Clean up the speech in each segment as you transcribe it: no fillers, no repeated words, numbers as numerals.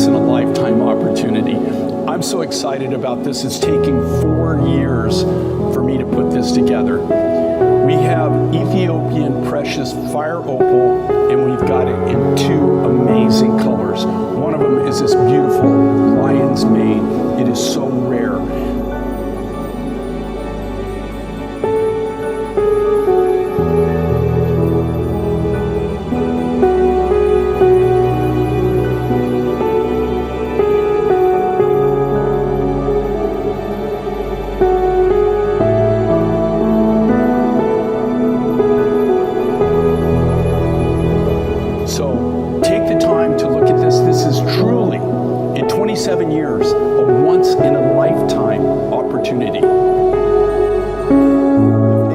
once-in-a-lifetime opportunity. I'm so excited about this. It's taking 4 years for me to put this together. We have Ethiopian precious fire opal, and we've got it in 2 amazing colors. One of them is this beautiful lion's mane. It is so rare. This is truly, in 27 years, a once-in-a-lifetime opportunity. If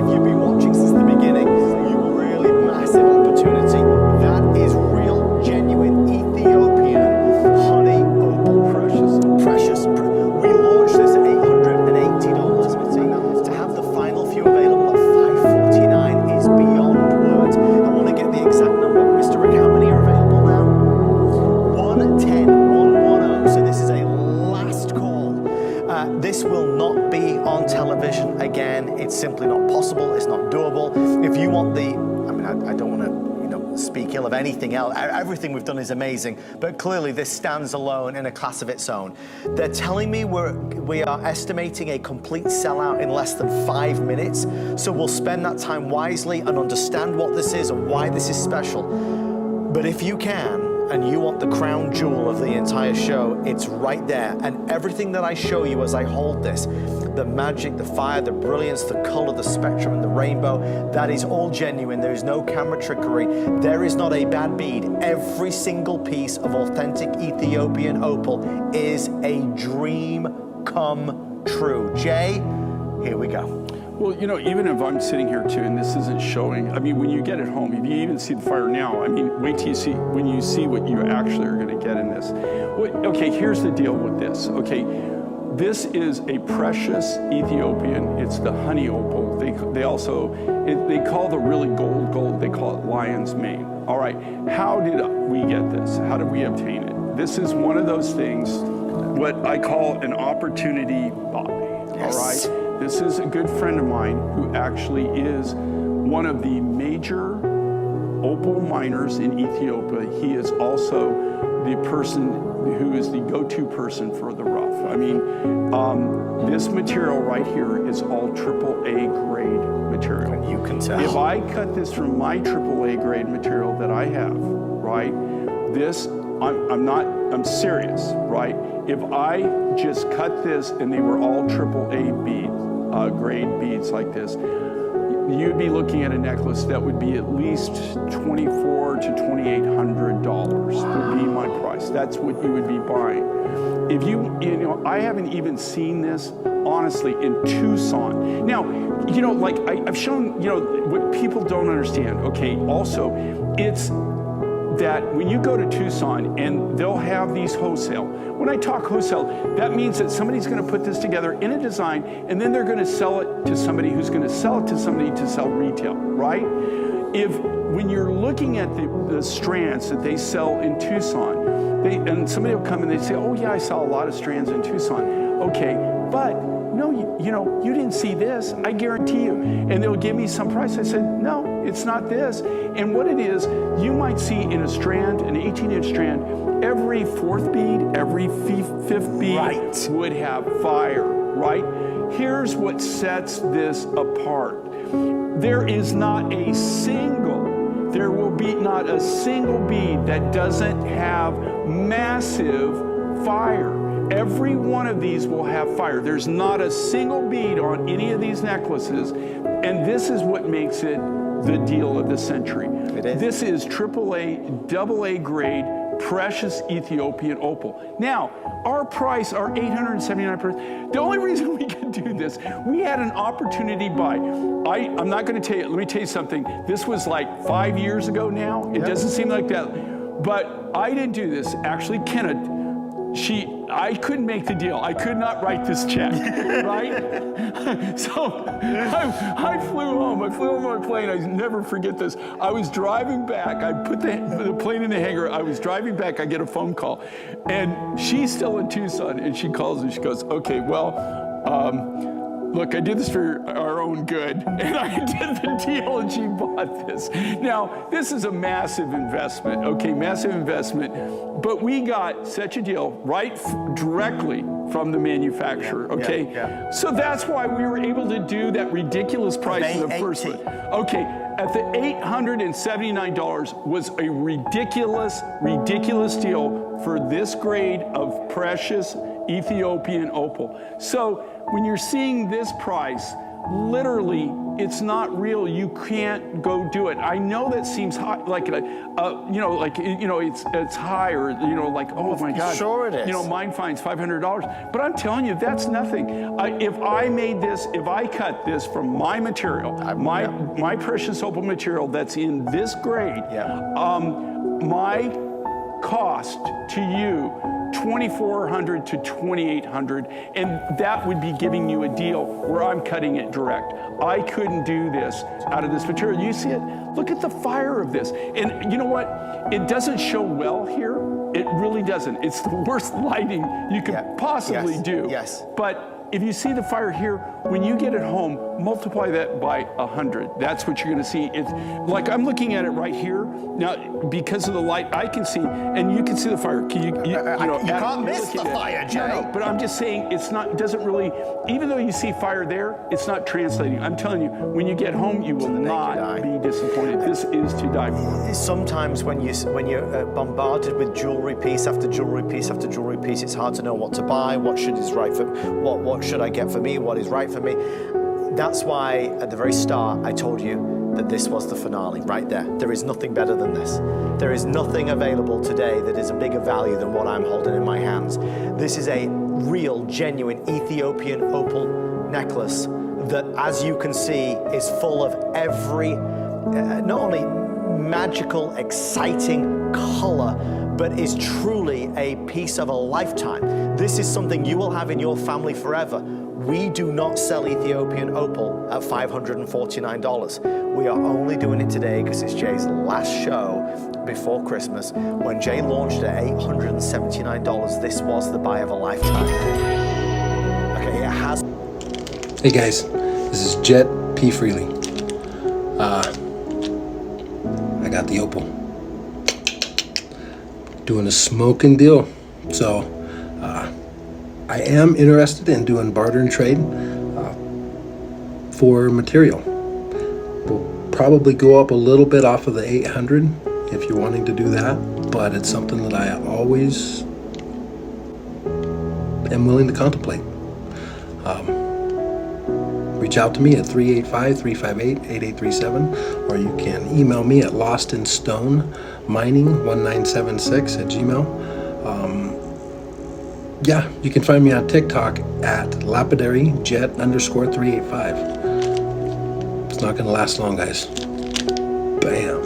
you've been watching since the beginning, you will really massive opportunity. That is real, genuine Ethiopian honey opal precious. We launched this at $880. To have the final few available at $549 is beyond words. I want to get the exact number. Mr. Rick, how many are available now? 110. So this is a last call. This will not be on television again. It's simply not possible. It's not doable. If you want the, I don't want to speak ill of anything else. Everything we've done is amazing, but clearly this stands alone in a class of its own. They're telling me we are estimating a complete sellout in less than 5 minutes. So we'll spend that time wisely and understand what this is and why this is special. But if you can, and you want the crown jewel of the entire show, it's right there. And everything that I show you as I hold this, the magic, the fire, the brilliance, the color, the spectrum, and the rainbow, that is all genuine. There is no camera trickery. There is not a bad bead. Every single piece of authentic Ethiopian opal is a dream come true. Jay, here we go. Well, even if I'm sitting here too, and this isn't showing, when you get it home, if you even see the fire now, wait till you see, when you see what you actually are going to get in this. Okay, here's the deal with this. Okay, this is a precious Ethiopian. It's the honey opal. They also, they call the really gold, they call it lion's mane. All right, how did we get this? How did we obtain it? This is one of those things, what I call an opportunity buy. Yes. All right. This is a good friend of mine who actually is one of the major opal miners in Ethiopia. He is also the person who is the go-to person for the rough. This material right here is all AAA grade material. And you can tell. If I cut this from my AAA grade material that I have, right, this, I'm serious, right? If I just cut this and they were all AAA beads, grade beads like this, you'd be looking at a necklace that would be at least $2,400 to $2,800 would be my price. That's what you would be buying. If I haven't even seen this, honestly, in Tucson. Now, like I've shown, what people don't understand, okay, also, it's that when you go to Tucson and they'll have these wholesale, when I talk wholesale, that means that somebody's going to put this together in a design and then they're going to sell it to somebody who's going to sell it to somebody to sell retail, right? When you're looking at the strands that they sell in Tucson, and somebody will come and they say, oh yeah, I saw a lot of strands in Tucson. Okay, but no, you didn't see this, I guarantee you. And they'll give me some price. I said, no, it's not this. And what it is, you might see in a strand, an 18-inch strand, every 4th bead, every 5th bead right. would have fire, right? Here's what sets this apart. There is not a single, there will be not a single bead that doesn't have massive fire. Every one of these will have fire. There's not a single bead on any of these necklaces, and this is what makes it the deal of the century. This is AAA, AA grade, precious Ethiopian opal. Now, our price, our $879. The only reason we can do this, we had an opportunity buy. I'm not going to tell you. Let me tell you something. This was like 5 years ago now. It doesn't seem like that, but I didn't do this. Actually, Kenneth I couldn't make the deal. I could not write this check, right? So I flew home. I flew on my plane. I never forget this. I was driving back. I put the plane in the hangar. I was driving back. I get a phone call, and she's still in Tucson, and she calls and she goes, "Okay, well, look, I did this for our own good," and I did the deal, and she bought this. Now, this is a massive investment, okay, massive investment, but we got such a deal directly from the manufacturer, okay? Yeah. So that's why we were able to do that ridiculous price in the first one. Okay, at the $879 was a ridiculous deal for this grade of precious Ethiopian opal. So when you're seeing this price, literally, it's not real. You can't go do it. I know that seems high, it's high, or like, oh my God. Sure it is. Mine finds $500, but I'm telling you, that's nothing. If I cut this from my material, my precious opal material that's in this grade, my cost to you, $2,400 to $2,800, and that would be giving you a deal where I'm cutting it direct. I couldn't do this out of this material. You see it? Look at the fire of this. And you know what? It doesn't show well here. It really doesn't. It's the worst lighting you could possibly do. Yes. But if you see the fire here, when you get it home, multiply that by 100. That's what you're going to see. It's like I'm looking at it right here now because of the light. I can see, and you can see the fire. You can't miss the fire, Jay. No, but I'm just saying it doesn't really. Even though you see fire there, it's not translating. I'm telling you, when you get home, you will not be disappointed. This is to die for. Sometimes when you're bombarded with jewelry piece after jewelry piece after jewelry piece, it's hard to know what to buy. What should I get for me? What is right for me? That's why at the very start I told you that this was the finale right there. There is nothing better than this. There is nothing available today that is a bigger value than what I'm holding in my hands. This is a real, genuine Ethiopian opal necklace that, as you can see, is full of every, not only magical, exciting color, but is truly a piece of a lifetime. This is something you will have in your family forever. We do not sell Ethiopian opal at $549. We are only doing it today because it's Jay's last show before Christmas. When Jay launched at $879, this was the buy of a lifetime. Okay, it has. Hey guys, this is Jet P. Freely. I got the opal. Doing a smoking deal. So I am interested in doing barter and trade for material. We'll probably go up a little bit off of the 800 if you're wanting to do that, but it's something that I always am willing to contemplate. Reach out to me at 385-358-8837, or you can email me at lostinstonemining1976@gmail. You can find me on TikTok at lapidaryjet_385. It's not going to last long, guys. Bam.